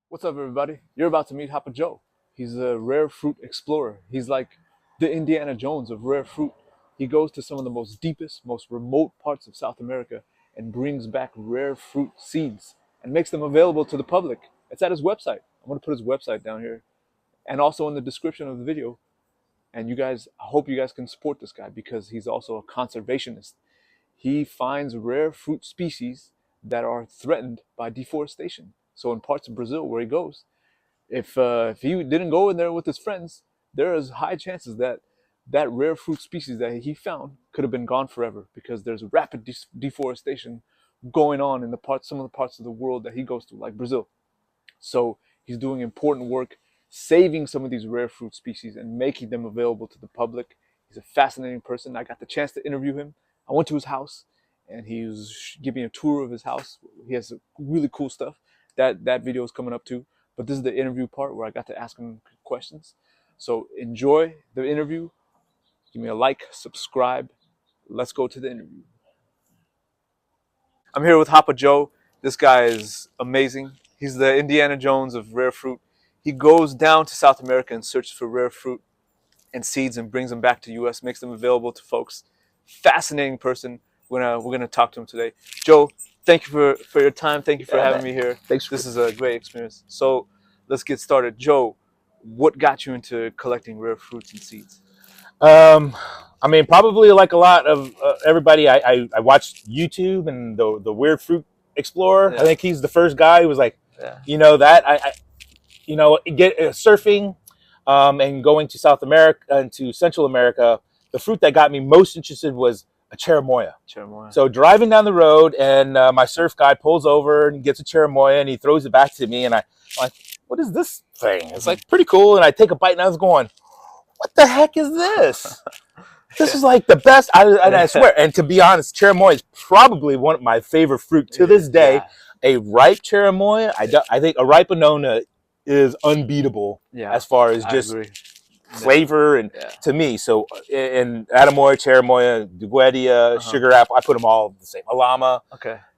What's up, everybody? You're about to meet Hapa Joe. He's a rare fruit explorer. He's like the Indiana Jones of rare fruit. He goes to some of the most deepest, most remote parts of South America and brings back rare fruit seeds and makes them available to the public. It's at his website. I'm going to put his website down here and also in the description of the video. And you guys, I hope you guys can support this guy because he's also a conservationist. He finds rare fruit species that are threatened by deforestation. So in parts of Brazil where he goes, if he didn't go in there with his friends, there is high chances that that rare fruit species that he found could have been gone forever because there's rapid deforestation going on in some of the parts of the world that he goes to, like Brazil. So he's doing important work saving some of these rare fruit species and making them available to the public. He's a fascinating person. I got the chance to interview him. I went to his house and he was giving a tour of his house. He has really cool stuff. That video is coming up too. But this is the interview part where I got to ask him questions. So enjoy the interview. Give me a like, subscribe. Let's go to the interview. I'm here with Hapa Joe. This guy is amazing. He's the Indiana Jones of rare fruit. He goes down to South America and searches for rare fruit and seeds and brings them back to US, makes them available to folks. Fascinating person. We're gonna talk to him today. Joe, thank you for your time. Thank you for having me here. Thanks. This is a great experience. So let's get started. Joe, what got you into collecting rare fruits and seeds? I mean, probably like a lot of everybody. I watched YouTube and the Weird Fruit Explorer. Yeah. I think he's the first guy who was like, Yeah. you know that I get surfing, and going to South America and to Central America. The fruit that got me most interested was a cherimoya. Cherimoya. So driving down the road, and my surf guy pulls over and gets a cherimoya and he throws it back to me, and I'm like, what is this thing? It's like pretty cool, and I take a bite and I was going, what the heck is this? This is like the best. I swear. And to be honest, cherimoya is probably one of my favorite fruit to this day. Yeah. A ripe cherimoya, I think a ripe Annona is unbeatable as far as just flavor and to me. So in Atamoy, cherimoya, Duguetia, sugar apple, I put them all the same. Alama,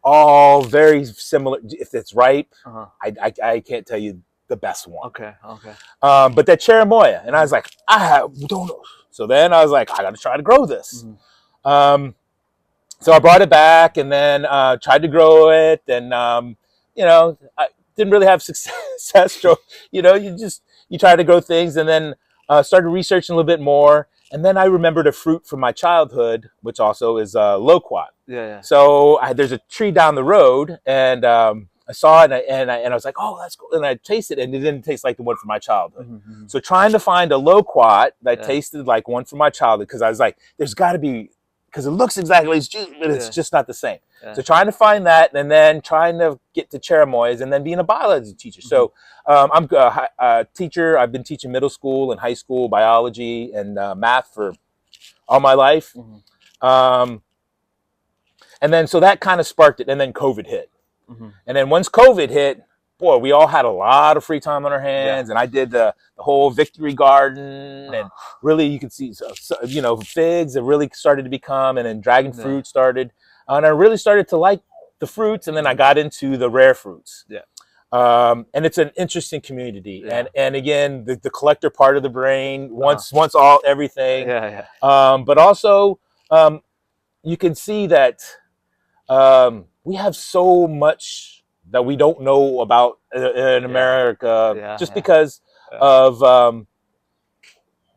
all very similar. If it's ripe, I can't tell you the best one. But that cherimoya, and I was like, I don't know. So then I was like, I got to try to grow this. So I brought it back and then tried to grow it, and I didn't really have success. So you try to grow things, and then started researching a little bit more, and then I remembered a fruit from my childhood, which also is loquat. So there's a tree down the road, and I saw it, and I was like, oh, that's cool. And I tasted it, and it didn't taste like the one from my childhood. So trying to find a loquat that tasted like one from my childhood, because I was like, there's got to be, because it looks exactly as juice, but it's just not the same. So trying to find that, and then trying to get to cherimoyas, and then being a biology teacher. So I'm a teacher. I've been teaching middle school and high school biology and math for all my life. And then so that kind of sparked it, and then COVID hit. And then once COVID hit, boy, we all had a lot of free time on our hands, and I did the whole victory garden, and really you could see, figs that really started to become, and then dragon fruit started, and I really started to like the fruits, and then I got into the rare fruits. And it's an interesting community, and again, the collector part of the brain wants everything. But also, you can see that we have so much that we don't know about in America, just because of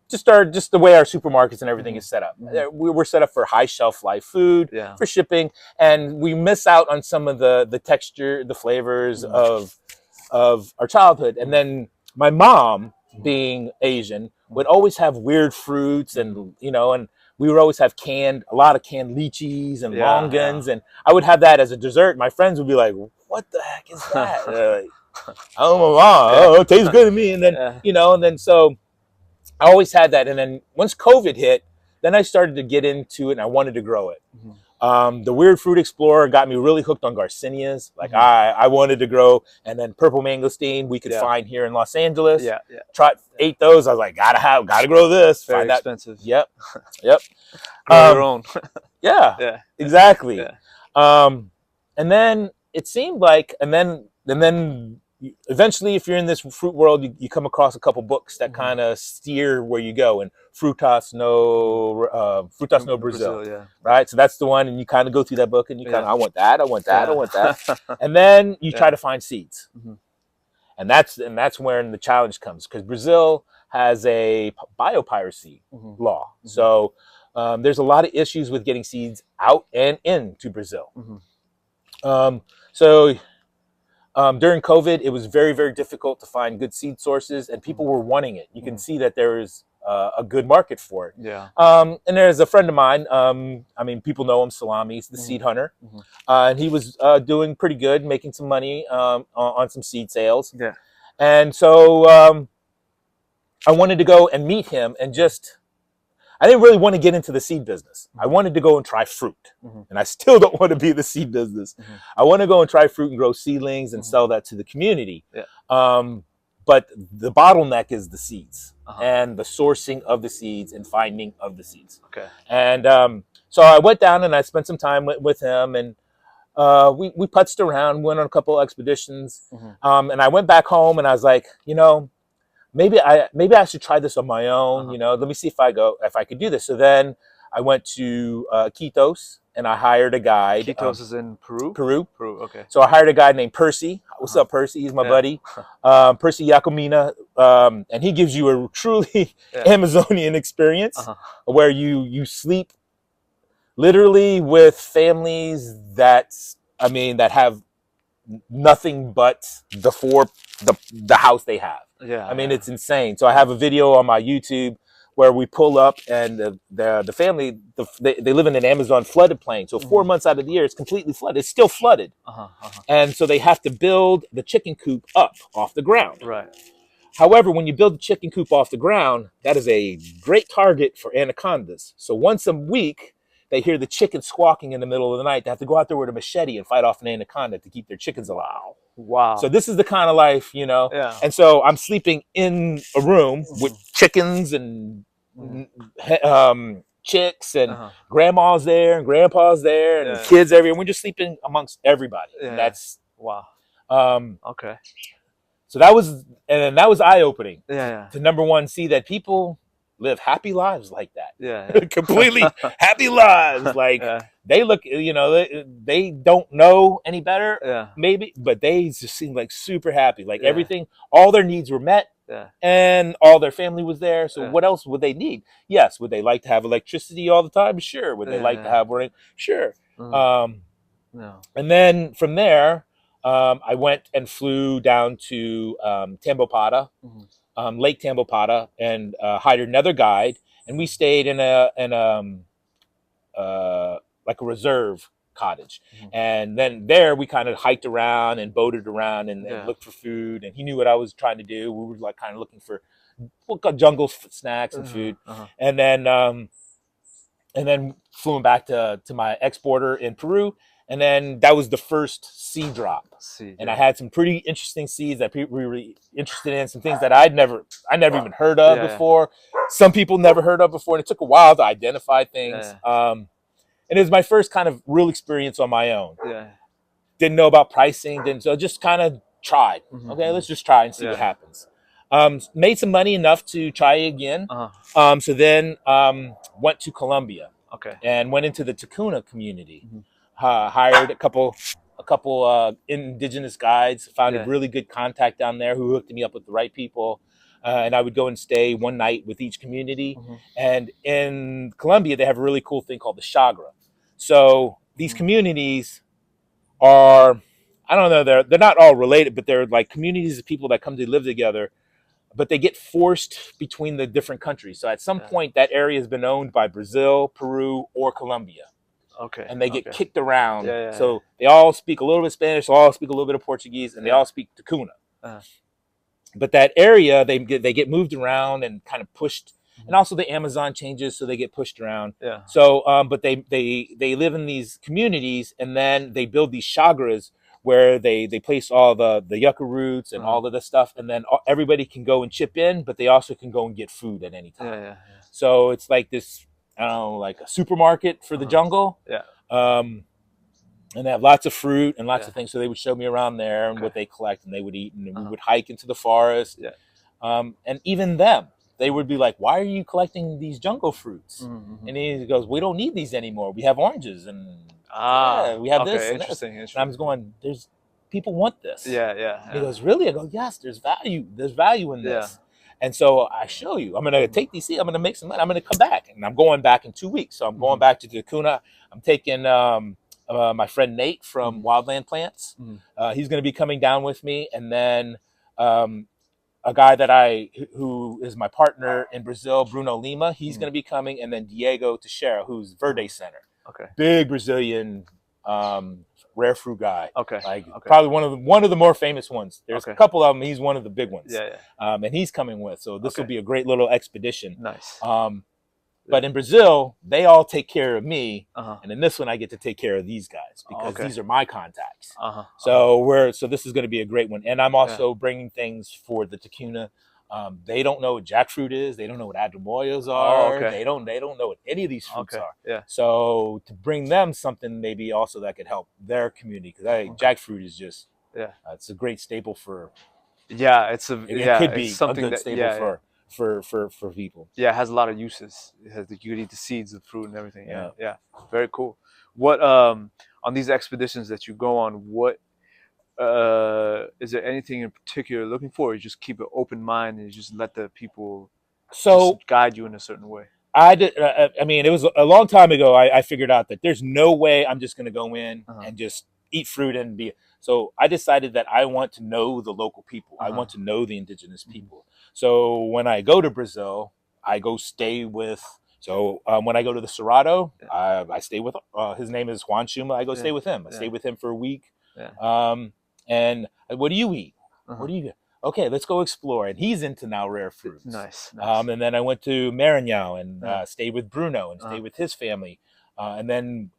just the way our supermarkets and everything is set up. We're set up for high shelf life food, for shipping, and we miss out on some of the texture, the flavors of our childhood. And then my mom, being Asian, would always have weird fruits, and and we would always have a lot of canned lychees and longans, and I would have that as a dessert. My friends would be like, what the heck is that? Like, oh, wow, it tastes good to me. And then, and then so I always had that. And then once COVID hit, then I started to get into it, and I wanted to grow it. The Weird Fruit Explorer got me really hooked on garcinias. Like I wanted to grow, and then purple mangosteen we could find here in Los Angeles. Ate those. I was like, gotta grow this. Very expensive. Yep. Grow your own. Exactly. And then it seemed like, and then eventually, if you're in this fruit world, you come across a couple books that kind of steer where you go. And Frutas no Brazil, Yeah. right? So that's the one, and you kind of go through that book, and you kind of, Yeah. I want that, I want that, I Yeah. want that, and then you try Yeah. to find seeds, Mhm. and that's where the challenge comes, because Brazil has a biopiracy Mhm. law, Mhm. so there's a lot of issues with getting seeds out and into Brazil. Mhm. So during COVID, it was very, very difficult to find good seed sources, and people were wanting it. You can see that there is a good market for it. Yeah. And there's a friend of mine. I mean, people know him, Salami. He's the seed hunter, and he was doing pretty good, making some money on some seed sales. Yeah. And so I wanted to go and meet him, and just I didn't really want to get into the seed business. I wanted to go and try fruit. And I still don't want to be in the seed business. I want to go and try fruit and grow seedlings and sell that to the community. Yeah. But the bottleneck is the seeds and the sourcing of the seeds and finding of the seeds. Okay. And so I went down and I spent some time with him, and we putzed around, went on a couple expeditions. And I went back home and I was like, maybe I should try this on my own. Let me see if I could do this. So then I went to Quitos, and I hired a guide. Quitos is in Peru? Peru. Okay. So I hired a guy named Percy. What's up, Percy? He's my buddy. Percy Yacomina. And he gives you a truly Amazonian experience where you sleep literally with families that have nothing but the house they have. Yeah. I mean, it's insane. So I have a video on my YouTube where we pull up, and the family, they live in an Amazon flooded plain. So 4 months out of the year, it's completely flooded. It's still flooded. And so they have to build the chicken coop up off the ground. Right. However, when you build the chicken coop off the ground, that is a great target for anacondas. So once a week, they hear the chicken squawking in the middle of the night. They have to go out there with a machete and fight off an anaconda to keep their chickens alive. Wow. So this is the kind of life, Yeah. And so I'm sleeping in a room with chickens and chicks, and grandma's there and grandpa's there, and kids everywhere. We're just sleeping amongst everybody. Yeah. And that's wow. Okay. So that was eye-opening. Yeah. To number one, see that people live happy lives like that. Yeah. Completely happy lives. Like they look, they don't know any better, maybe, but they just seem like super happy. Like everything, all their needs were met, and all their family was there. So what else would they need? Yes. Would they like to have electricity all the time? Sure. Would they like to have rain? Sure. No. And then from there, I went and flew down to Tambopata, Lake Tambopata, and hired another guide, and we stayed in like a reserve cottage. And then there we kind of hiked around and boated around and looked for food, and he knew what I was trying to do. We were like kind of looking for jungle snacks and food. And then flew back to my exporter in Peru. And then that was the first seed drop. And I had some pretty interesting seeds that people were really interested in, some things that I never even heard of before. Some people never heard of before. And it took a while to identify things. And it was my first kind of real experience on my own. Didn't know about pricing. So just kind of tried. Okay, let's just try and see what happens. Made some money enough to try again. So then went to Colombia. And went into the Tacuna community. Hired a couple indigenous guides, found a really good contact down there who hooked me up with the right people. And I would go and stay one night with each community. And in Colombia, they have a really cool thing called the Chagra. So these communities are, I don't know, they're not all related, but they're like communities of people that come to live together, but they get forced between the different countries. So at some point, that area has been owned by Brazil, Peru, or Colombia. And they get kicked around. So they all speak a little bit of Spanish, they all speak a little bit of Portuguese, and they all speak Tacuna. But that area, they get moved around and kind of pushed. And also the Amazon changes, so they get pushed around. So, but they live in these communities, and then they build these chagras where they place all the yucca roots and all of this stuff, and then everybody can go and chip in, but they also can go and get food at any time. So it's like this, I don't know, like a supermarket for the jungle. and they have lots of fruit and lots Yeah. of things. So they would show me around there and Okay. what they collect, and they would eat, and we Uh-huh. would hike into the forest. Yeah. And even them, they would be like, "Why are you collecting these jungle fruits?" Mm-hmm. And he goes, "We don't need these anymore. We have oranges, and Ah. we have this Okay. and this." Interesting. And Interesting. I was going, "There's people want this." Yeah. Yeah. And he goes, "Really?" I go, "Yes, there's value. There's value in Yeah. this." And so I show you. I'm gonna take these seeds. I'm gonna make some money. I'm gonna come back, and I'm going back in 2 weeks. So I'm going back to Duguetia. I'm taking my friend Nate from Wildland Plants. He's gonna be coming down with me, and then a guy who is my partner in Brazil, Bruno Lima. He's gonna be coming, and then Diego Teixeira, who's Verde Center. Okay. Big Brazilian rare fruit guy. Okay. Like Okay. probably one of the more famous ones. There's a couple of them. He's one of the big ones. Yeah. Yeah. And he's coming with. So this will be a great little expedition. Nice. But in Brazil, they all take care of me, Uh-huh. and in this one, I get to take care of these guys because these are my contacts. Uh-huh. So this is going to be a great one. And I'm also bringing things for the Tacuna. They don't know what jackfruit is. They don't know what adramoyas are. They don't know what any of these fruits are. Yeah. So to bring them something maybe also that could help their community, because jackfruit is just it's a great staple for. Yeah, it could be something a good staple for people. Yeah, it has a lot of uses. You could eat the seeds, the fruit, and everything. Yeah. Yeah, very cool. What on these expeditions that you go on, what is there anything in particular you're looking for? Or you just keep an open mind and you just let the people just guide you in a certain way. I did. I mean, it was a long time ago. I figured out that there's no way I'm just going to go in and just eat fruit and be. So I decided that I want to know the local people. I want to know the indigenous people. So when I go to Brazil, I go stay with. So when I go to the Cerrado, I stay with. His name is Juan Schuma. I go stay with him. I stay with him for a week. And what do you eat? What do you get? Okay, let's go explore. And he's into now rare fruits. Nice. And then I went to Maranhão and stayed with Bruno and stayed with his family. And then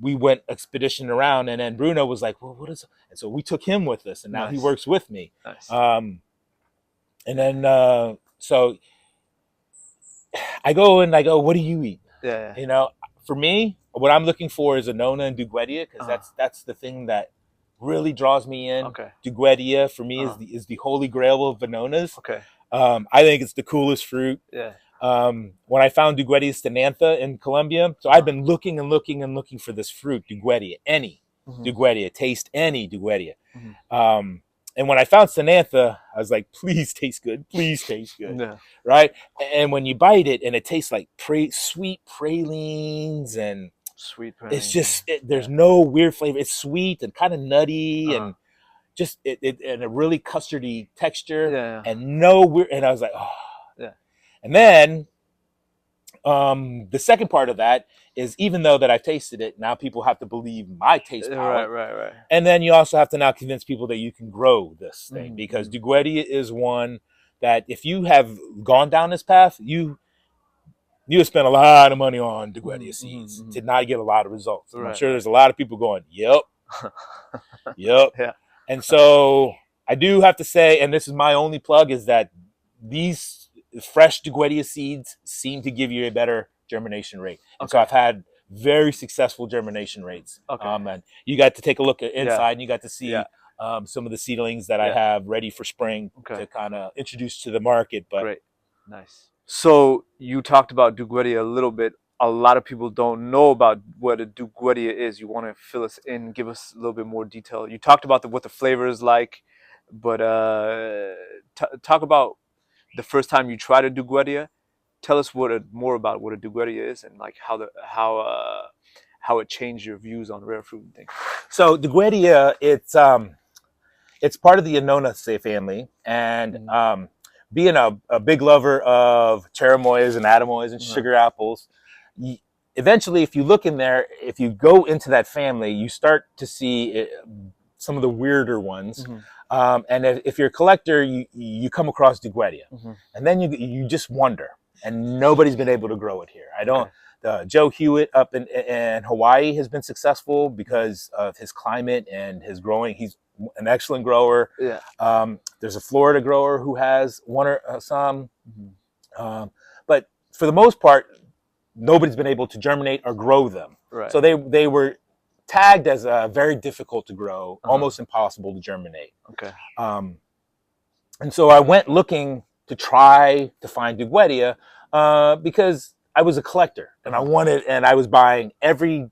we went expedition around. And then Bruno was like, "Well, what is?" And so we took him with us, and now he works with me. Nice. And then so I go and I go, "What do you eat?" Yeah. You know, for me, what I'm looking for is Annona and Duguetia, because that's the thing that really draws me in. Duguetia for me is the holy grail of Annonas. I think it's the coolest fruit. Yeah. When I found Duguetia stenantha in Colombia, so I've been looking and looking and looking for this fruit, Duguetia, Duguetia, taste any Duguetia. And when I found stenantha, I was like, please taste good, right? And when you bite it, and it tastes like sweet pralines and it's just there's no weird flavor. It's sweet and kind of nutty and just and a really custardy texture and no weird. And I was like, oh. And then the second part of that is, even though that I've tasted it, now people have to believe my taste palate. Right. And then you also have to now convince people that you can grow this thing, because Duguetia is one that if you have gone down this path, you have spent a lot of money on Duguetia seeds to not get a lot of results. I'm sure there's a lot of people going, yep. Yeah. And so I do have to say, and this is my only plug, is that these fresh Duguetia seeds seem to give you a better germination rate. And so I've had very successful germination rates. And you got to take a look at inside and you got to see some of the seedlings that I have ready for spring to kind of introduce to the market. But great. Nice. So you talked about Duguetia a little bit. A lot of people don't know about what a Duguetia is. You want to fill us in, give us a little bit more detail. You talked about what the flavor is like, but talk about the first time you tried a Duguetia. Tell us more about what a Duguetia is, and like how it changed your views on rare fruit and things. So Duguetia, it's part of the Annona family, and being a big lover of cherimoyas and adamoyas and sugar apples, eventually, if you look in there, if you go into that family, you start to see some of the weirder ones. And if you're a collector, you come across Duguetia, and then you just wonder. And nobody's been able to grow it here. Joe Hewitt up in Hawaii has been successful because of his climate and his growing. He's an excellent grower. There's a Florida grower who has one or some, but for the most part, nobody's been able to germinate or grow them. So they were tagged as very difficult to grow, almost impossible to germinate. Okay. And so I went looking to try to find Duguetia because I was a collector and I was buying every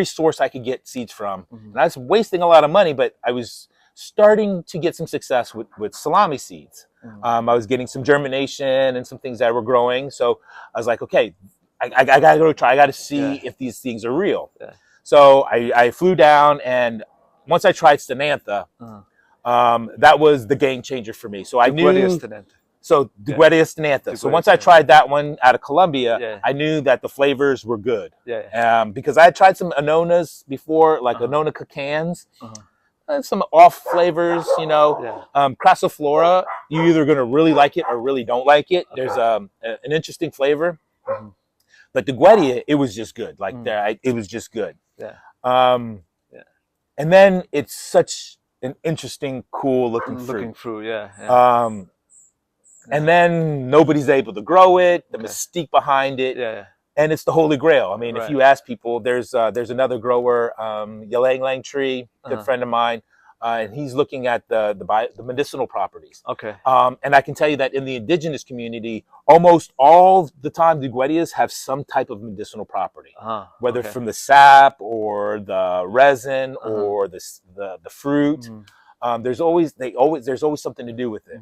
source I could get seeds from. And I was wasting a lot of money, but I was starting to get some success with salami seeds. I was getting some germination and some things that were growing. So I was like, okay, I gotta go try. I gotta see if these things are real. Yeah. So I flew down, and once I tried Stenantha, that was the game changer for me. So I knew. So Duguetia Stenantha. So once I tried that one out of Colombia, I knew that the flavors were good. Because I had tried some Annonas before, like Annona cacans. Some off flavors, you know. Crassiflora, you're either going to really like it or really don't like it. There's an interesting flavor. But Duguetia, it was just good. Like it was just good. And then it's such an interesting, cool looking fruit. And then nobody's able to grow it. The mystique behind it. And it's the Holy Grail. I mean, if you ask people, there's another grower, Ylang Lang Tree, good friend of mine, and he's looking at the medicinal properties. And I can tell you that in the indigenous community, almost all the time, Duguetias have some type of medicinal property, whether from the sap or the resin or the fruit. There's always something to do with it.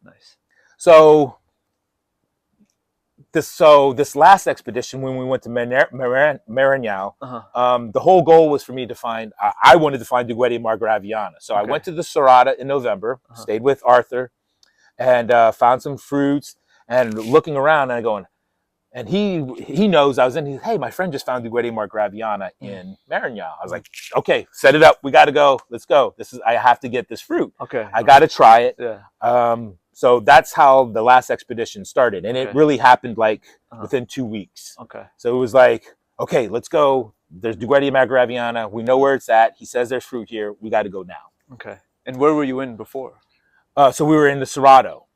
Nice. So this last expedition, when we went to Maranhão, the whole goal was for me to find. I wanted to find Duguetia margraviana. So I went to the Cerrado in November, stayed with Arthur, and found some fruits. And looking around, and I going, and he knows I was in. Hey, my friend just found Duguetia margraviana in Maranhão. I was like, okay, set it up. We got to go. Let's go. I have to get this fruit. I got to try it. So that's how the last expedition started. And it really happened like within 2 weeks. So it was like, okay, let's go. There's Duguetia margraviana. We know where it's at. He says there's fruit here. We got to go now. And where were you in before? So we were in the Cerrado.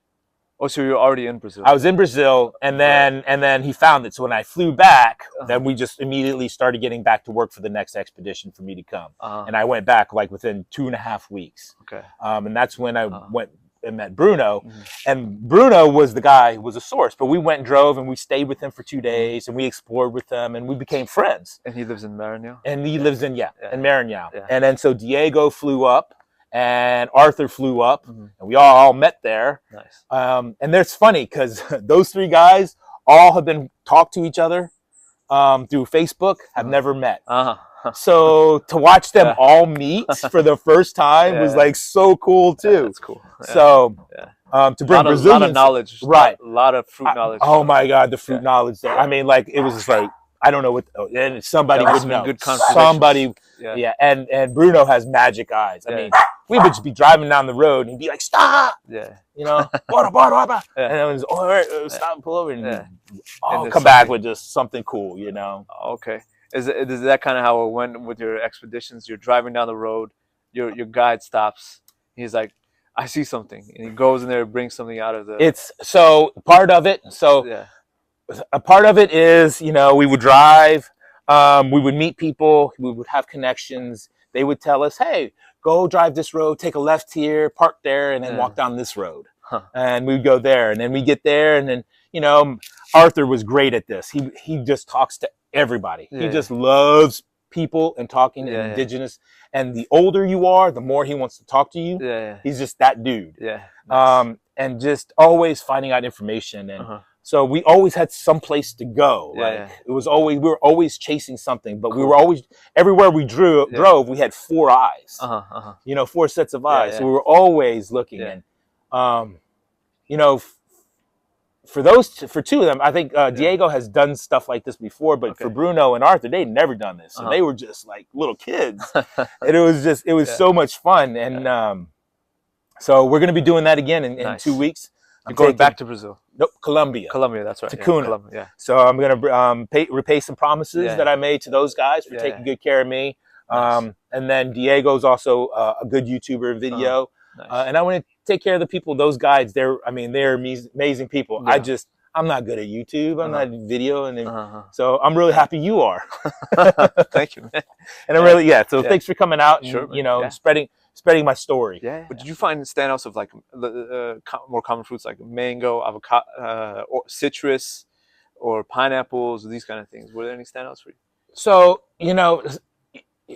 Oh, so you were already in Brazil. I was in Brazil, and then he found it. So when I flew back, then we just immediately started getting back to work for the next expedition for me to come. And I went back like within 2.5 weeks. And that's when I went and met Bruno. And Bruno was the guy who was a source. But we went and drove, and we stayed with him for 2 days, and we explored with him, and we became friends. And he lives in Maranhão? And he lives in Maranhão. And then so Diego flew up, and Arthur flew up, and we all met there. And it's funny because those 3 guys all have been talked to each other through Facebook, have never met. So to watch them all meet for the first time was like so cool too. That's cool. So to bring Brazilians, a lot of knowledge, right? A lot of fruit knowledge. Oh my God, the fruit knowledge there. I mean, like it was just like I don't know what, and somebody would know. Good somebody, and Bruno has magic eyes. I mean, we would just be driving down the road and he'd be like, "Stop!" You know, and it was, "Oh, all right, stop and pull over," and I'll come back with just something cool, you know. Is that kind of how it went with your expeditions? You're driving down the road, your guide stops. He's like, "I see something," and he goes in there and brings something out of the. It's so part of it. So a part of it is, you know, we would drive, we would meet people, we would have connections. They would tell us, "Hey, go drive this road, take a left here, park there, and then walk down this road." And we'd go there, and then we get there, and then, you know, Arthur was great at this. He just talks to everybody. He just loves people and talking to indigenous. And the older you are, the more he wants to talk to you. He's just that dude. Nice. And just always finding out information. And so we always had some place to go. It was always, we were always chasing something, but we were always, everywhere we drove, we had 4 eyes, you know, 4 sets of eyes. So we were always looking. And, you know, for 2 of them, I think Diego has done stuff like this before, but for Bruno and Arthur, they'd never done this. So they were just like little kids. And it was so much fun. And so we're going to be doing that again in 2 weeks. I'm going back to Brazil. Nope, Colombia. Colombia, that's right. To Cuna. So I'm going to repay some promises that I made to those guys for taking good care of me. And then Diego's also a good YouTuber and video. And I want to take care of the people, those guides. They're amazing people. I'm not good at YouTube. I'm not video, and Uh-huh. so I'm really happy you are. Thank you, man. And I'm really So thanks for coming out and Sure, man. spreading my story. Yeah. But did you find standouts of like more common fruits like mango, avocado, or citrus, or pineapples, these kind of things? Were there any standouts for you? So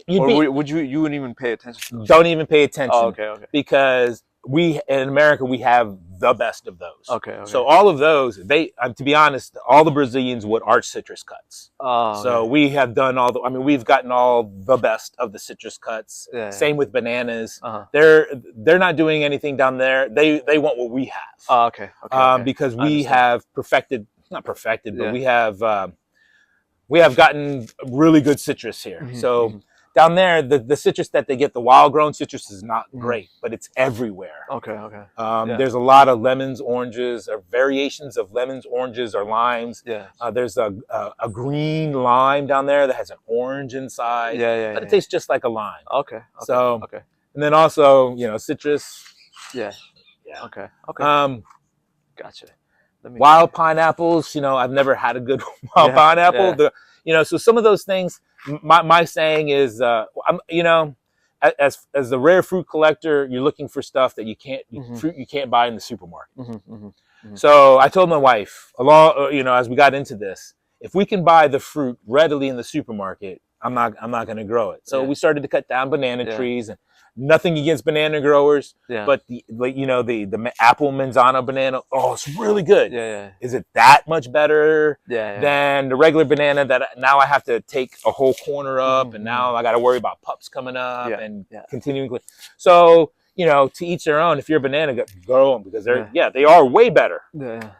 Would you wouldn't even pay attention to those? Don't even pay attention. Oh, okay. Because we in America we have the best of those. Okay. So all of those, to be honest, all the Brazilians would art citrus cuts. Oh. So we have done we've gotten all the best of the citrus cuts. Yeah. Same with bananas. They're not doing anything down there. They want what we have. Oh, okay. Because we have not perfected, but we have gotten really good citrus here. So down there, the citrus that they get, the wild grown citrus, is not great, but it's everywhere. Okay. There's a lot of lemons, oranges, or variations of lemons, oranges, or limes. Yeah. There's a green lime down there that has an orange inside. But it tastes just like a lime. Okay. And then also, citrus. Yeah. Okay. Gotcha. Wild pineapples, I've never had a good wild pineapple. So some of those things, my saying is, as the rare fruit collector, you're looking for stuff that fruit you can't buy in the supermarket. So I told my wife, as we got into this, if we can buy the fruit readily in the supermarket, I'm not going to grow it. So we started to cut down banana trees, and nothing against banana growers, but the apple manzano banana, it's really good. Is it that much better than the regular banana that now I have to take a whole corner up, and now I got to worry about pups coming up and continuing. So, to each their own. If you're a banana, grow them, because they are way better.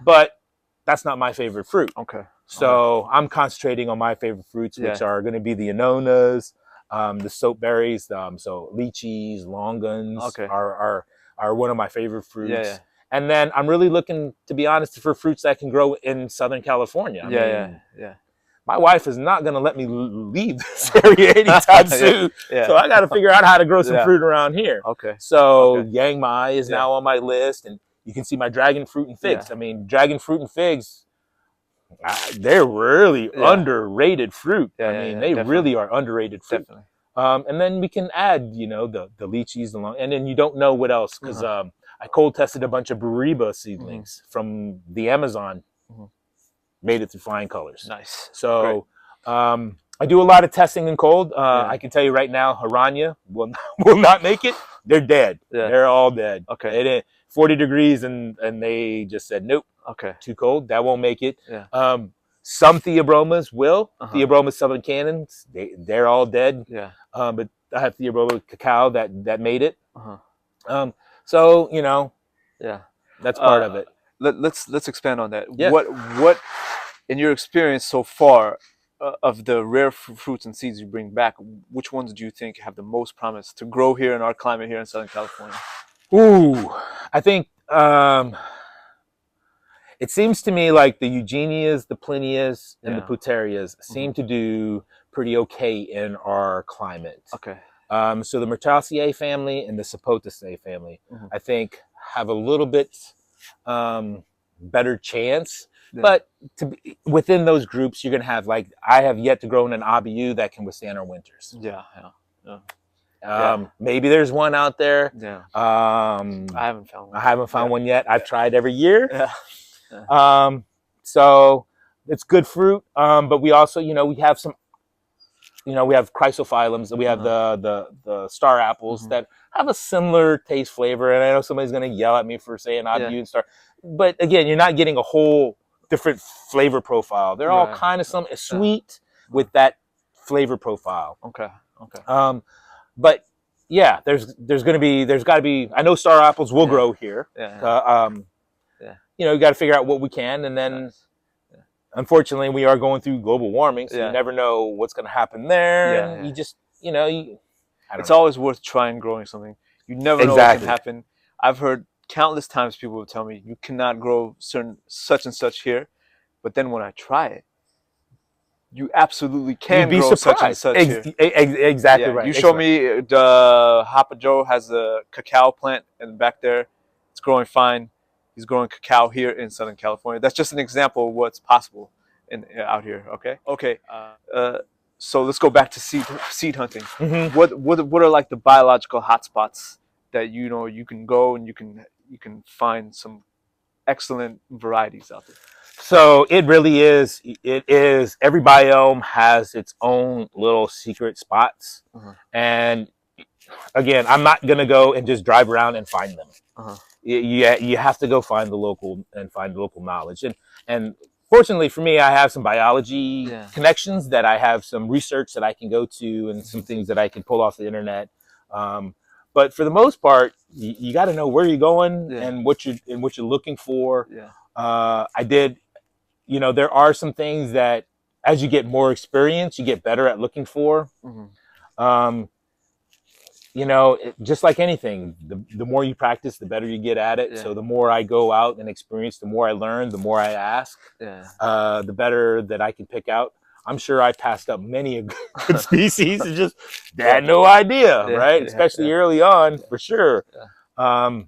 But that's not my favorite fruit. Okay. So I'm concentrating on my favorite fruits, which are going to be the Annonas, the soap berries, so lychees, longans are one of my favorite fruits. And then I'm really looking, to be honest, for fruits that can grow in Southern California. I mean, my wife is not going to let me leave this area anytime soon. So I got to figure out how to grow some fruit around here. So Yang Mai is now on my list, and you can see my dragon fruit and figs. I mean, dragon fruit and figs, they're really underrated fruit. I mean, they really are underrated fruit. And then we can add, the lychees along, and then you don't know what else, because I cold tested a bunch of Buriba seedlings from the Amazon, made it through flying colors. Nice. So I do a lot of testing in cold. I can tell you right now, Haranya will not make it. They're dead. They're all dead. Okay. They didn't 40 degrees and they just said nope. Okay. Too cold. That won't make it. Some Theobromas will. Theobroma Southern Cannons, they're all dead. But I have Theobroma Cacao that made it. So that's part of it. Let's expand on that. What in your experience so far of the rare fruits and seeds you bring back, which ones do you think have the most promise to grow here in our climate here in Southern California? Ooh, I think it seems to me like the Eugenias, the Plinias, and the Puterias seem to do pretty okay in our climate. Okay. So the Myrtaceae family and the Sapotaceae family, I think, have a little bit better chance. But within those groups, you're going to have, I have yet to grow in an ABU that can withstand our winters. Maybe there's one out there. I haven't found one. I haven't found one yet. I've tried every year. So it's good fruit. But we also, we have some, we have chrysophyllums. We have the star apples that have a similar taste flavor. And I know somebody's going to yell at me for saying ABU and star. But again, you're not getting a whole different flavor profile. They're all kind of sweet with that flavor profile. But yeah, there's got to be. I know star apples will grow here. You got to figure out what we can, and then unfortunately, we are going through global warming, so you never know what's going to happen there. You just, it's always worth trying growing something. You never know what can happen. I've heard countless times people will tell me you cannot grow such and such here, but then when I try it, you absolutely can grow such and such here. Exactly right. You show me the Hapa Joe has a cacao plant and back there, it's growing fine. He's growing cacao here in Southern California. That's just an example of what's possible out here. Okay. Okay. So let's go back to seed hunting. Mhm. What are like the biological hotspots that you can go and you can find some excellent varieties out there? So it really is. It is. Every biome has its own little secret spots, and again, I'm not gonna go and just drive around and find them. You have to go find the local knowledge, and fortunately for me, I have some biology connections, that I have some research that I can go to, and some things that I can pull off the internet. But for the most part, you got to know where you're going and what you're looking for. I did. There are some things that, as you get more experience, you get better at looking for. Just like anything, the more you practice, the better you get at it. So the more I go out and experience, the more I learn, the more I ask, the better that I can pick out. I'm sure I passed up many a good species and just had no idea, right? Especially early on, for sure. And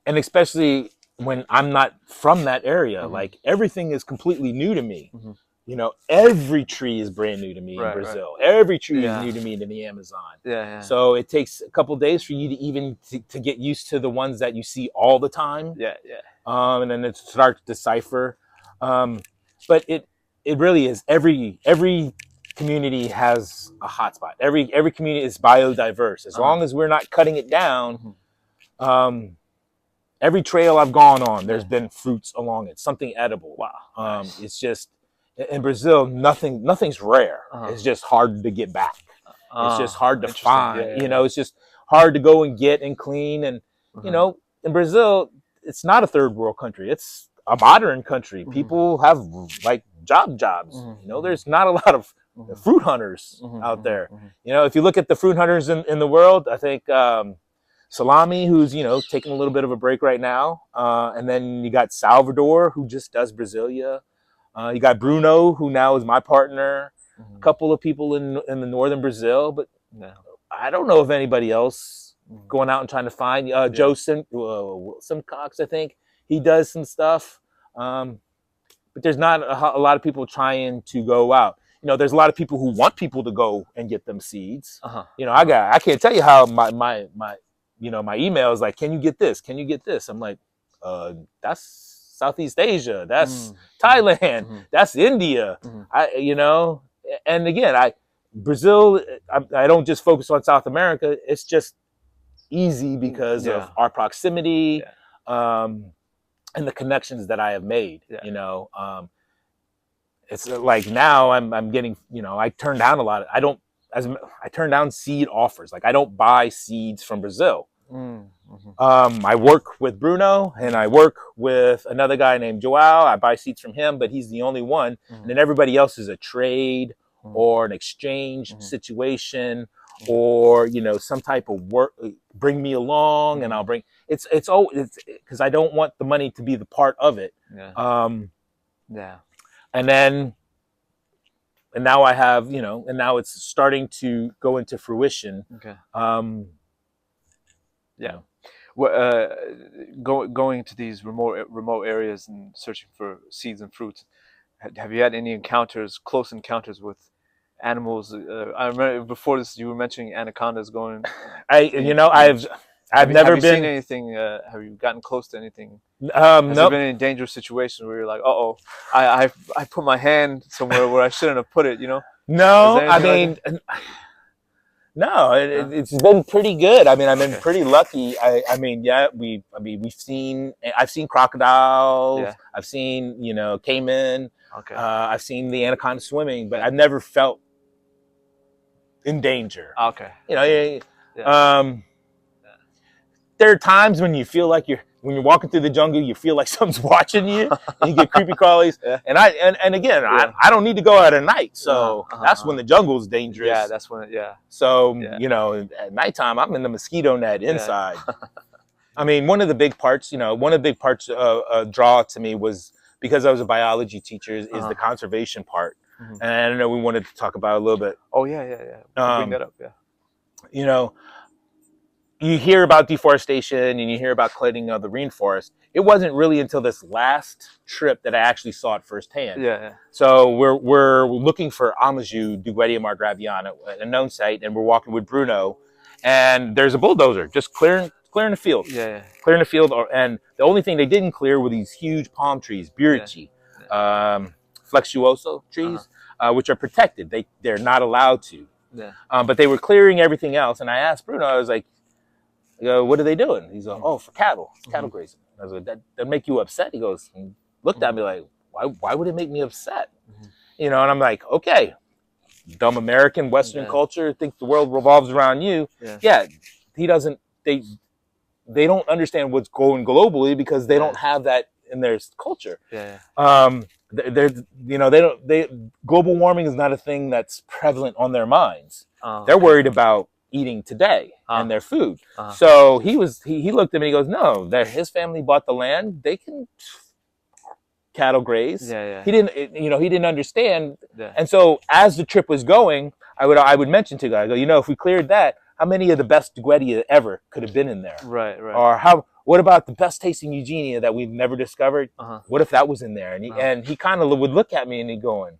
especially when I'm not from that area, like everything is completely new to me. Every tree is brand new to me in Brazil. Every tree is new to me in the Amazon. So it takes a couple of days for you to even to get used to the ones that you see all the time. And then it starts to decipher. But it really is. Every community has a hotspot. Every community is biodiverse. As long as we're not cutting it down. Every trail I've gone on, there's been fruits along it, something edible. Wow. Nice. It's just, in Brazil, nothing's rare. It's just hard to get back. It's just hard to find. It's just hard to go and get and clean. And, in Brazil, it's not a third world country. It's a modern country. People have like jobs. There's not a lot of fruit hunters out there. If you look at the fruit hunters in the world, I think Salami, who's taking a little bit of a break right now, and then you got Salvador, who just does Brasilia. You got Bruno, who now is my partner. A couple of people in the northern Brazil, but I don't know of anybody else going out and trying to find. Joe Simcox, I think he does some stuff, but there's not a lot of people trying to go out. There's a lot of people who want people to go and get them seeds. I can't tell you how my email is like, can you get this? Can you get this? I'm like, that's Southeast Asia. That's Thailand. That's India. And again, Brazil, I don't just focus on South America. It's just easy because of our proximity, and the connections that I have made. It's like now I'm getting, I turn down a lot. I turn down seed offers. Like I don't buy seeds from Brazil. I work with Bruno, and I work with another guy named Joao. I buy seeds from him, but he's the only one. And then everybody else is a trade or an exchange situation, or some type of work. Bring me along, and I'll bring. It's because I don't want the money to be the part of it. And now I have, and now it's starting to go into fruition. Going to these remote areas and searching for seeds and fruits. Have you had any close encounters with animals? I remember before this, you were mentioning anacondas going. I've never been. Seen anything? Have you gotten close to anything? Has there been any dangerous situation where you're like, I put my hand somewhere where I shouldn't have put it? No, I mean. No, it's been pretty good. I mean, I've been pretty lucky. I've seen crocodiles. I've seen, caiman. I've seen the anaconda swimming, but I've never felt in danger. There are times when you feel like when you're walking through the jungle, you feel like something's watching you, and you get creepy crawlies. And again, I don't need to go out at night, so that's when the jungle's dangerous. That's when So at nighttime, I'm in the mosquito net inside. I mean, one of the big parts draw to me was, because I was a biology teacher, is the conservation part. And I don't know, we wanted to talk about it a little bit. Bring that up. you hear about deforestation and you hear about clearing of the rainforest. It wasn't really until this last trip that I actually saw it firsthand. Yeah. So we're looking for Hapa Joe, Duguetia margraviana, a known site, and we're walking with Bruno, and there's a bulldozer just clearing the field. Yeah. Clearing the field, and the only thing they didn't clear were these huge palm trees, Myrtaceae, flexuoso trees, which are protected. They're not allowed to. Yeah. But they were clearing everything else, and I asked Bruno, I was like, what are they doing? He's like, oh, for cattle, cattle grazing. I was like, that make you upset? He goes, and looked at me like, why would it make me upset? You know, and I'm like, okay, dumb American Western culture, think the world revolves around you. Yeah, he doesn't. They don't understand what's going globally because they don't have that in their culture. Global warming is not a thing that's prevalent on their minds. They're worried about eating today and their food. So he looked at me, he goes, no, his family bought the land, they can cattle graze. He didn't understand. And so as the trip was going, I would mention to guys, I go, if we cleared that, how many of the best Duguetia ever could have been in there? Right. Or what about the best tasting Eugenia that we've never discovered? What if that was in there? And he kind of would look at me and he'd going,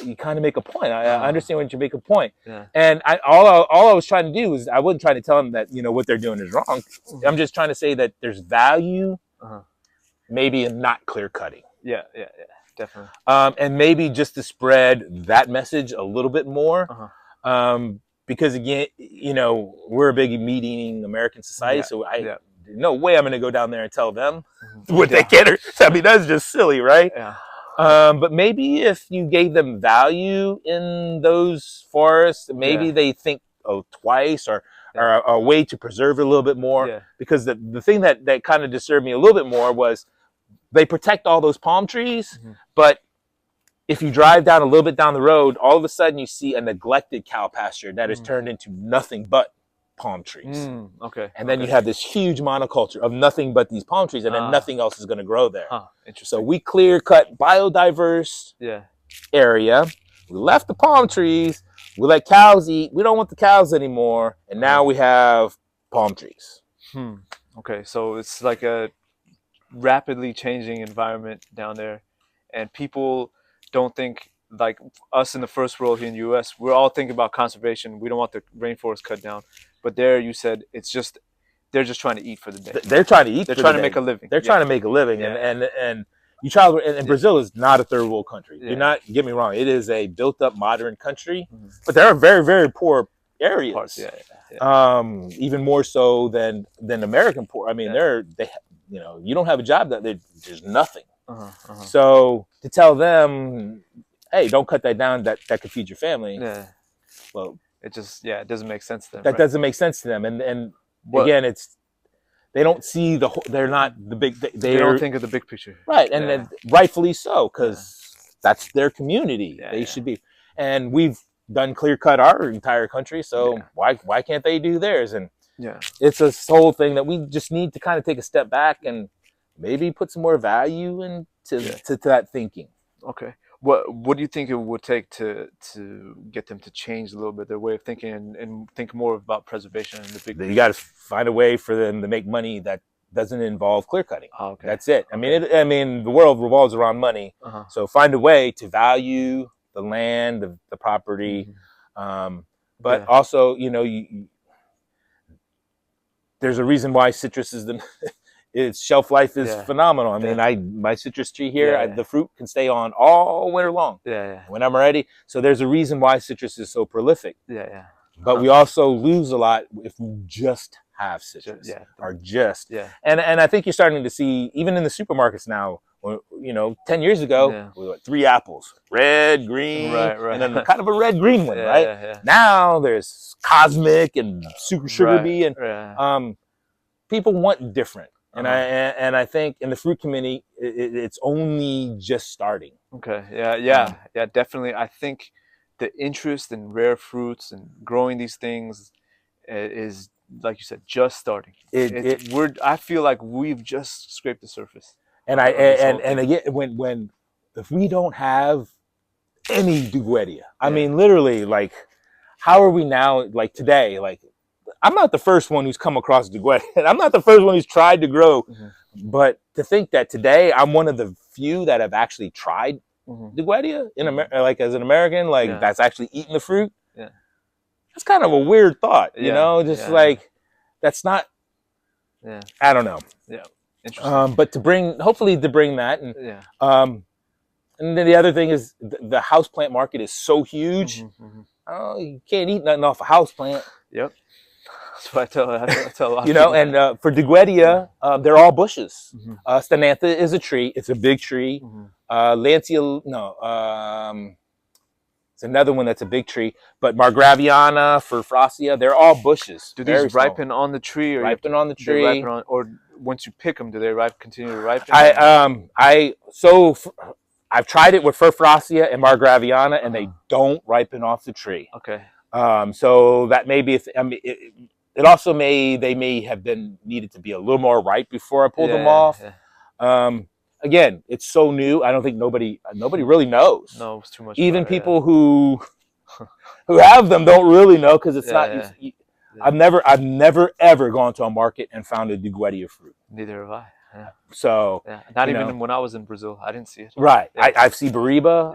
you kind of make a point. I understand when you make a point. And all I was trying to do is, I wasn't trying to tell them that, what they're doing is wrong. I'm just trying to say that there's value maybe in not clear cutting. Yeah, definitely. And maybe just to spread that message a little bit more. Because again, we're a big meat-eating American society, so no way I'm going to go down there and tell them what they get. I mean, that's just silly, right? But maybe if you gave them value in those forests, maybe they think twice, or a way to preserve it a little bit more. Because the thing that kind of disturbed me a little bit more was they protect all those palm trees, but if you drive down a little bit down the road, all of a sudden you see a neglected cow pasture that is turned into nothing but palm trees. And then you have this huge monoculture of nothing but these palm trees, and then nothing else is going to grow there. So we clear cut biodiverse area. We left the palm trees. We let cows eat. We don't want the cows anymore. And now we have palm trees. Okay, so it's like a rapidly changing environment down there, and people don't think like us in the first world here in the U.S. We're all thinking about conservation. We don't want the rainforest cut down. But there, you said they're just trying to eat for the day. They're trying to eat. They're trying to make a living. They're trying to make a living, and you try. And Brazil is not a third world country. Do not get me wrong. It is a built-up modern country, but there are very, very poor areas. Parts, even more so than American poor. I mean, you don't have a job there's nothing. So to tell them, hey, don't cut that down, that could feed your family. Well, it doesn't make sense to them. That doesn't make sense to them. And again, they don't see they're not the big, they don't think of the big picture. Right. And then rightfully so, because that's their community. They should be. And we've done clear cut our entire country. So why can't they do theirs? And it's a whole thing that we just need to kind of take a step back and maybe put some more value into to that thinking. Okay. What do you think it would take to get them to change a little bit their way of thinking and think more about preservation and the big picture? You got to find a way for them to make money that doesn't involve clear cutting. That's it. I mean, the world revolves around money. So find a way to value the land, the property, but also, there's a reason why citrus is its shelf life is phenomenal. I mean, my citrus tree here, the fruit can stay on all winter long. When I'm ready. So there's a reason why citrus is so prolific. But we also lose a lot if we just have citrus. And I think you're starting to see, even in the supermarkets now, 10 years ago, we were 3 apples, red, green, and then kind of a red-green one, Now there's cosmic and super sugar bee, and people want different. And I think in the fruit community, it's only just starting. Definitely. I think the interest in rare fruits and growing these things is, like you said, just starting. I feel like we've just scraped the surface. And again, if we don't have any Duguetia, I mean, literally, like, how are we now? Like today, like, I'm not the first one who's come across Duguetia. I'm not the first one who's tried to grow. But to think that today I'm one of the few that have actually tried Duguetia in America, like as an American, like that's actually eating the fruit. Yeah. That's kind of a weird thought, you know, just like that's not. Yeah. I don't know. Yeah. Interesting. But hopefully to bring that, and and then the other thing is the houseplant market is so huge. Oh, you can't eat nothing off a houseplant. Yep. That's what I tell a lot. You know, and for Duguetia, they're all bushes. Stenantha is a tree. It's a big tree. Lancia, no, it's another one that's a big tree. But Margraviana, Furfrasia, they're all bushes. Do these ripen on the tree, or ripen on the tree? Or once you pick them, do they continue to ripen? I've tried it with Furfrasia and Margraviana, and they don't ripen off the tree. Okay. So that may be. It also they may have been needed to be a little more ripe before I pulled them off. Again, it's so new. I don't think nobody really knows. No, it's too much. Even people who have them don't really know, because it's not. I've never ever gone to a market and found a Duguetia fruit. Neither have I. Yeah. So not even when I was in Brazil, I didn't see it. Right. I see Bariba.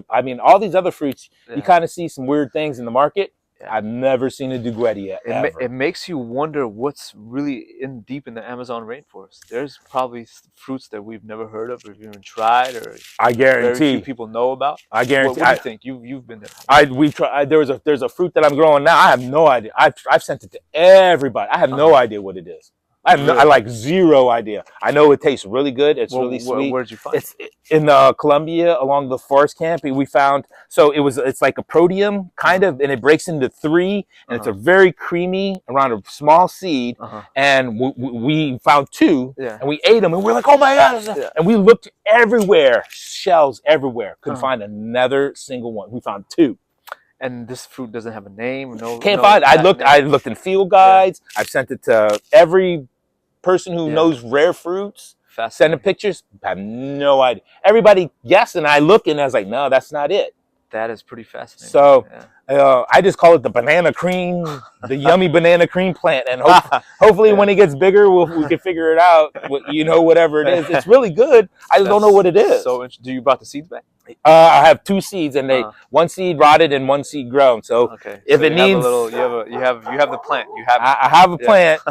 I mean, all these other fruits. You kind of see some weird things in the market. I've never seen a Duguetia ever. It makes you wonder what's really deep in the Amazon rainforest. There's probably fruits that we've never heard of, or even tried, or I guarantee very few people know about. I guarantee. What do you think? You've been there. We've tried. There's a fruit that I'm growing now. I have no idea. I've sent it to everybody. I have no idea what it is. I like zero idea. I know it tastes really good. It's really sweet. Where'd you find it? It's in Colombia along the forest camp. We found, it's like a proteum kind of, and it breaks into 3, and it's a very creamy, around a small seed. And we found 2, and we ate them, and we're like, oh my God. And we looked everywhere, shells everywhere. Couldn't find another single one. We found 2. And this fruit doesn't have a name. Can't find it. I looked in field guides. I've sent it to every person who knows rare fruits. Sending pictures. I have no idea. Everybody guessed, and I look, and I was like, no, that's not it. That is pretty fascinating. So I just call it the banana cream, the yummy banana cream plant, and hopefully when it gets bigger, we can figure it out. Whatever it is, it's really good. I just don't know what it is. So, do you brought the seeds back? I have 2 seeds, and one seed rotted and one seed grown. So if it needs, you have the plant. I have a plant.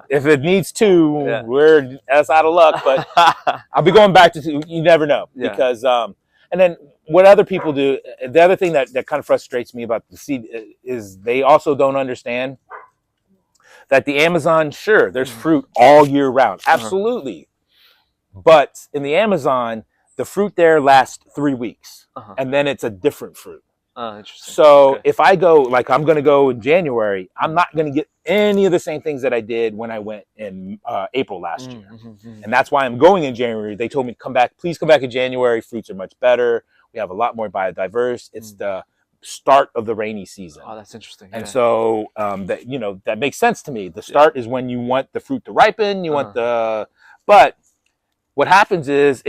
If it needs 2, that's out of luck. But I'll be going back to 2. You never know, because and then what other people do. The other thing that kind of frustrates me about the seed is they also don't understand that the Amazon, sure, there's fruit all year round, absolutely, but in the Amazon, the fruit there lasts 3 weeks, and then it's a different fruit. Interesting. So if I go, like I'm going to go in January, I'm not going to get any of the same things that I did when I went in April last year. And that's why I'm going in January. They told me, please come back in January. Fruits are much better. We have a lot more biodiverse. It's the start of the rainy season. Oh, that's interesting. And so that makes sense to me. The start is when you want the fruit to ripen. You want but what happens is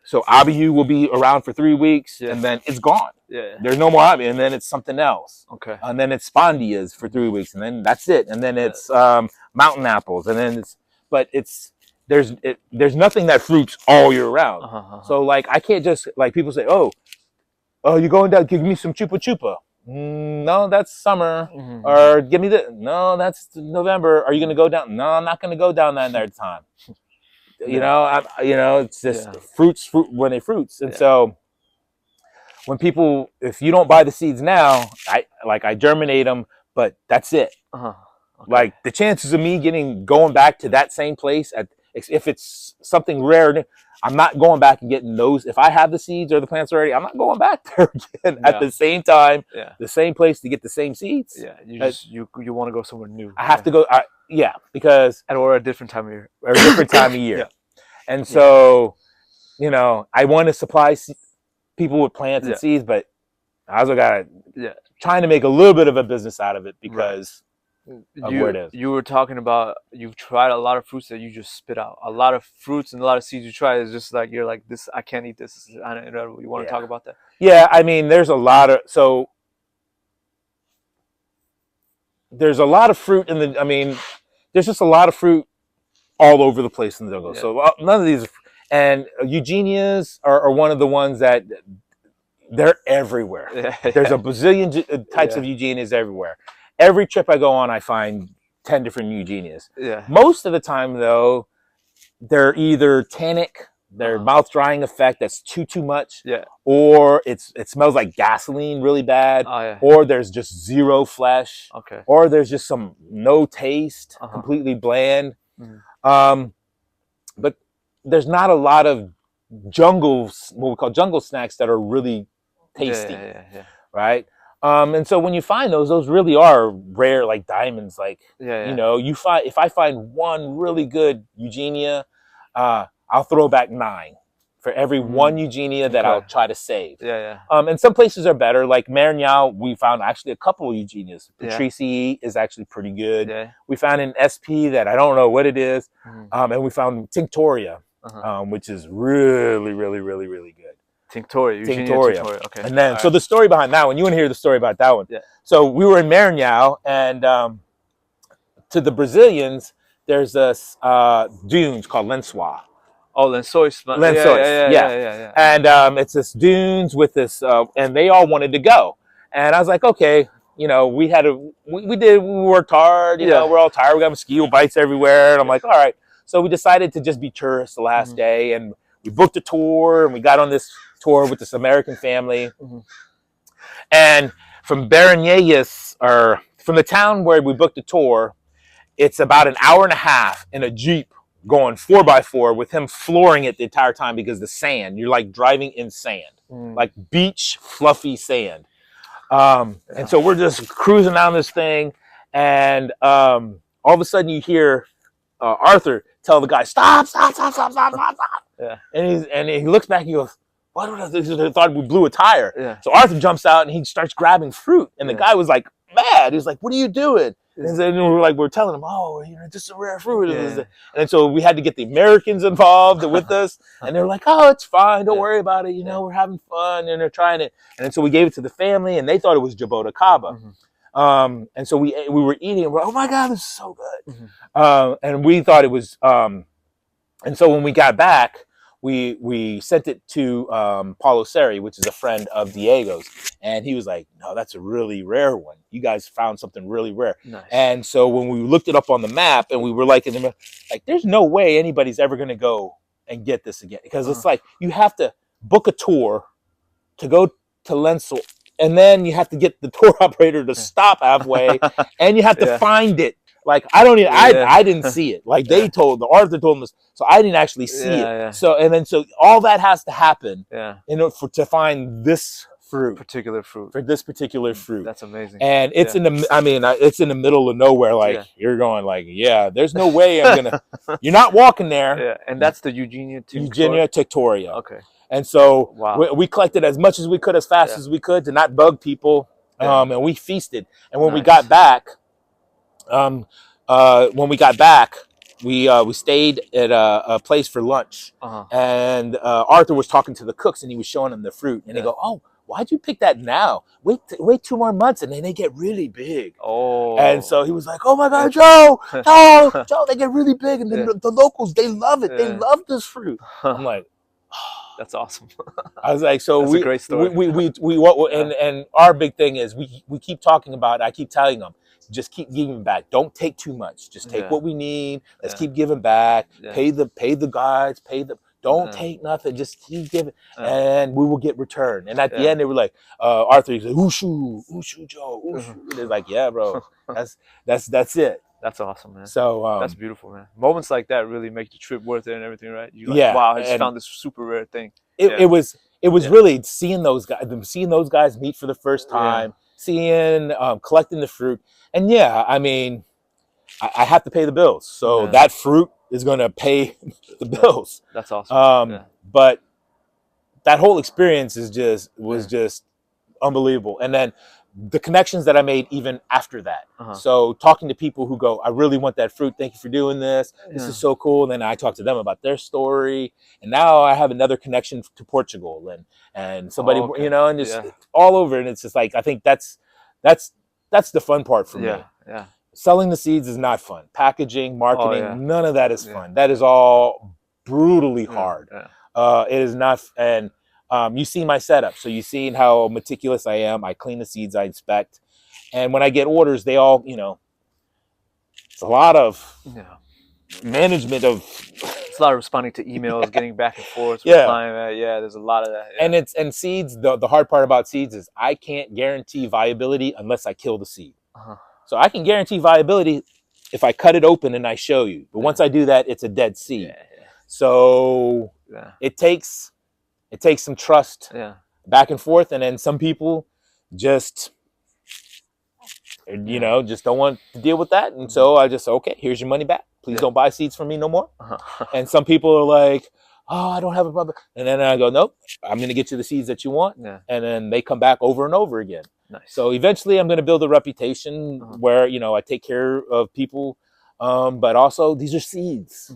so abihu will be around for 3 weeks, and then it's gone. There's no more abihu, and then it's something else. And then it's spondias for 3 weeks, and then that's it. And then it's mountain apples, and then there's nothing that fruits all year round. So like I can't just, like, people say, oh, you're going down, give me some chupa chupa. No, that's summer. Or give me no, that's November. Are you going to go down? No, I'm not going to go down that time. It's just fruit when they fruits. And so when people, if you don't buy the seeds now, I germinate them, but that's it. Like the chances of me going back to that same place if it's something rare, I'm not going back and getting those. If I have the seeds or the plants already, I'm not going back there again at the same time, the same place to get the same seeds. You want to go somewhere new. I have to go. Because or a different time of year. Or a different time of year. And so, I want to supply people with plants and seeds, but I also got trying to make a little bit of a business out of it because of where it is. You were talking about you've tried a lot of fruits that you just spit out. A lot of fruits and a lot of seeds you try is just like, you're like, this, I can't eat this. You want to talk about that? Yeah, I mean, there's a lot of, so there's a lot of fruit in the. I mean, there's just a lot of fruit all over the place in the jungle. Yeah. So none of these, and Eugenias are one of the ones that they're everywhere. Yeah. There's a bazillion types Yeah. of Eugenias everywhere. Every trip I go on, I find 10 different Eugenias. Yeah. Most of the time, though, they're either tannic, their mouth drying effect that's too much, Yeah. or it smells like gasoline really bad, Oh, yeah. or there's just zero flesh, Okay. or there's just some no taste, Uh-huh. completely bland. Mhm. But there's not a lot of what we call jungle snacks that are really tasty, Yeah. right? And so when you find those really are rare, like diamonds. Like, Yeah. you know, if I find one really good Eugenia, I'll throw back 9 for every one Eugenia that I'll try to save. Yeah. And some places are better. Like Myrtaceae, we found actually a couple of Eugenias. Myrtaceae is actually pretty good. Yeah. We found an SP that I don't know what it is. And we found Tinctoria, which is really, really, really, really good. Tinctoria. Tinctoria. Okay. And then, so the story behind that one, you want to hear the story about that one. Yeah. So we were in Myrtaceae, and to the Brazilians, there's this dunes called lençóis. Oh, lençóis. Yeah. And it's this dunes with this, and they all wanted to go. And I was like, okay, you know, we worked hard, you know, we're all tired. We got mosquito bites everywhere. And I'm like, all right. So we decided to just be tourists the last day, and we booked a tour, and we got on this tour with this American family. And from Baranheiras, or from the town where we booked the tour, it's about an hour and a half in a Jeep going 4x4 with him flooring it the entire time because the sand, you're like driving in sand, like beach, fluffy sand. And so we're just cruising down this thing, and all of a sudden you hear Arthur tell the guy, stop. Yeah. And he looks back and he goes, what was this? I thought we blew a tire. Yeah. So Arthur jumps out and he starts grabbing fruit. And the guy was like mad. He's like, what are you doing? And then we're telling him, oh, you know, this is a rare fruit. Yeah. And so we had to get the Americans involved with us. And they were like, oh, it's fine. Don't worry about it. You know, we're having fun. And they're trying it. And then so we gave it to the family, and they thought it was jaboticaba. And so we were eating, and we're like, oh my God, this is so good. And we thought it was, and so when we got back, we sent it to Paulo Seri, which is a friend of Diego's, and he was like, no, that's a really rare one. You guys found something really rare. Nice. And so when we looked it up on the map, and we were like, there's no way anybody's ever going to go and get this again, because it's like you have to book a tour to go to Lençol, and then you have to get the tour operator to stop halfway, and you have to find it. Like, I don't even, I didn't see it. Like Arthur told them this, so I didn't actually see it. So, and then, so all that has to happen in order to find this for this particular fruit. That's amazing. And it's it's in the middle of nowhere. Like you're going like, there's no way I'm going to, you're not walking there. Yeah. And that's the Eugenia Tinctoria. Okay. And so we collected as much as we could, as fast as we could, to not bug people. And we feasted. And when we got back, we stayed at a place for lunch, and Arthur was talking to the cooks, and he was showing them the fruit, and they go, oh, why'd you pick that now? Wait 2 more months, and then they get really big. And so he was like, oh my God, Joe, they get really big, and then the locals, they love it. They love this fruit. I'm like, that's awesome. I was like, so that's a great story. And our big thing is we keep talking about it. I keep telling them, just keep giving back. Don't take too much. Just take what we need. Let's keep giving back. Pay the guides. Don't take nothing. Just keep giving, and we will get return. And at the end, they were like, Arthur, he's like, Ushu, Joe, Ushu. They're like, yeah, bro, that's it. That's awesome, man. So that's beautiful, man. Moments like that really make the trip worth it and everything, right? You're like, wow, I just found this super rare thing. It was really seeing those guys meet for the first time, seeing, collecting the fruit. And I mean, I have to pay the bills. So that fruit is going to pay the bills. That's awesome. But that whole experience was just unbelievable. And then the connections that I made even after that. So talking to people who go, I really want that fruit. Thank you for doing this. This is so cool. And then I talk to them about their story. And now I have another connection to Portugal and somebody, you know, and just all over. And it's just like, I think that's that's the fun part for me. Yeah. Selling the seeds is not fun. Packaging, marketing, Oh, yeah. none of that is fun. That is all brutally hard. It is not, and you see my setup. So you've seen how meticulous I am. I clean the seeds, I inspect. And when I get orders, they all, it's a lot of management of. It's a lot of responding to emails, getting back and forth, Yeah. replying. There's a lot of that. Yeah. And seeds, the hard part about seeds is I can't guarantee viability unless I kill the seed. So I can guarantee viability if I cut it open and I show you. But once I do that, it's a dead seed. So it takes some trust back and forth. And then some people just, just don't want to deal with that. And so I just, okay, here's your money back. Please don't buy seeds from me no more. And some people are like, oh, I don't have a problem. And then I go, nope, I'm going to get you the seeds that you want. And then they come back over and over again. Nice. So eventually I'm going to build a reputation where, I take care of people. But also these are seeds.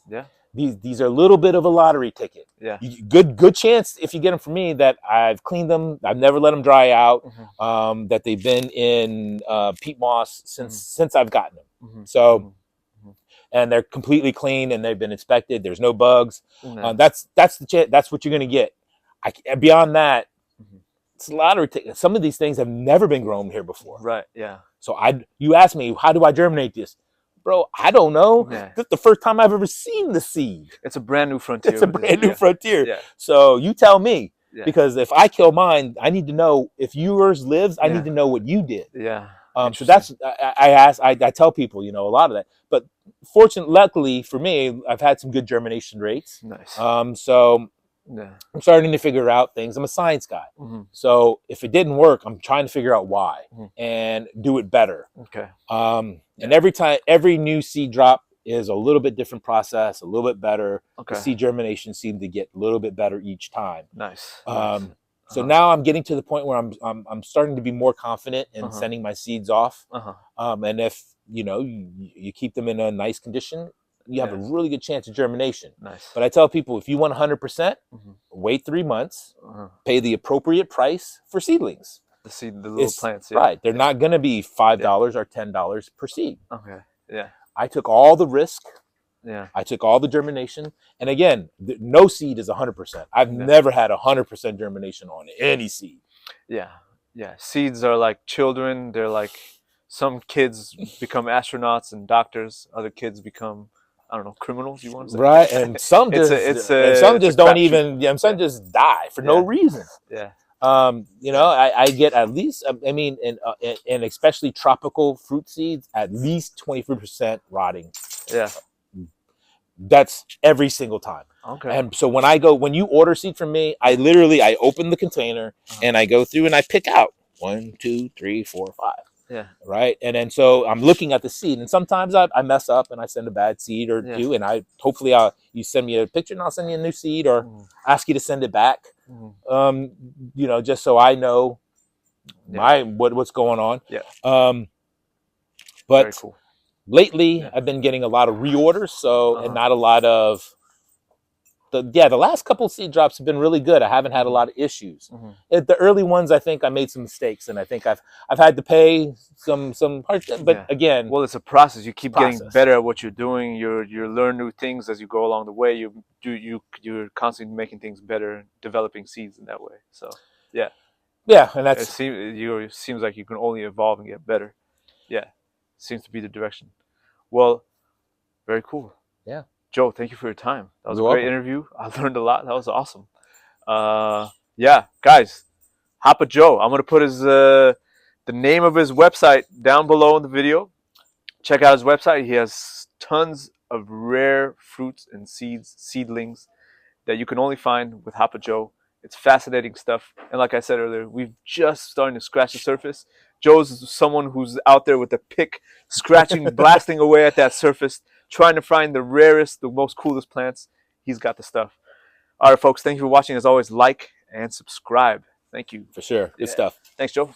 Yeah. These are a little bit of a lottery ticket. Yeah. Good chance if you get them from me that I've cleaned them. I've never let them dry out. That they've been in peat moss since I've gotten them. So, and they're completely clean and they've been inspected. There's no bugs. That's the chance. That's what you're going to get. Beyond that, it's a lottery ticket. Some of these things have never been grown here before. Right. Yeah. So you asked me, how do I germinate this? Bro, I don't know. This is the first time I've ever seen the seed. It's a brand new frontier. It's a brand new frontier. Yeah. So you tell me, because if I kill mine, I need to know if yours lives. I need to know what you did. Yeah. So that's I tell people, a lot of that. But luckily for me, I've had some good germination rates. Nice. So I'm starting to figure out things. I'm a science guy. So if it didn't work, I'm trying to figure out why and do it better. Okay. And every new seed drop is a little bit different process, a little bit better. Okay. The seed germination seemed to get a little bit better each time. Nice. So now I'm getting to the point where I'm starting to be more confident in sending my seeds off. And if you keep them in a nice condition, you have a really good chance of germination. Nice. But I tell people, if you want 100%, wait 3 months, pay the appropriate price for seedlings. The little plants. Right. They're not going to be $5 or $10 per seed. Okay. Yeah. I took all the risk. Yeah. I took all the germination. And again, no seed is 100%. I've never had 100% germination on any seed. Yeah. Yeah. Seeds are like children. They're like, some kids become astronauts and doctors. Other kids become, I don't know, criminals, you want to say? Right. And some just, some just don't even, some just die for no reason. Yeah. I get at least, and especially tropical fruit seeds, at least 23% rotting. Yeah. That's every single time. Okay. And so when you order seed from me, I open the container and I go through and I pick out 1, 2, 3, 4, 5. Yeah. Right. And then so I'm looking at the seed, and sometimes I mess up and I send a bad seed or two, and hopefully you send me a picture and I'll send you a new seed or ask you to send it back. Just so I know what's going on. Yeah. But very cool. Lately I've been getting a lot of reorders, and not a lot of the last couple of seed drops have been really good. I haven't had a lot of issues. The early ones, I think I made some mistakes, and I think I've had to pay some hard. But again, well, it's a process. You keep getting better at what you're doing. You learn new things as you go along the way. You're constantly making things better, developing seeds in that way. So yeah, and it seems like you can only evolve and get better. Yeah, seems to be the direction. Well, very cool. Yeah. Joe, thank you for your time. That was a great interview. I learned a lot. That was awesome. Yeah, guys, Hapa Joe. I'm gonna put the name of his website down below in the video. Check out his website. He has tons of rare fruits and seedlings that you can only find with Hapa Joe. It's fascinating stuff. And like I said earlier, we've just starting to scratch the surface. Joe's someone who's out there with a pick, scratching, blasting away at that surface, trying to find the rarest, the most coolest plants. He's got the stuff. All right, folks, thank you for watching. As always, like and subscribe. Thank you. For sure. Good stuff. Thanks, Joe.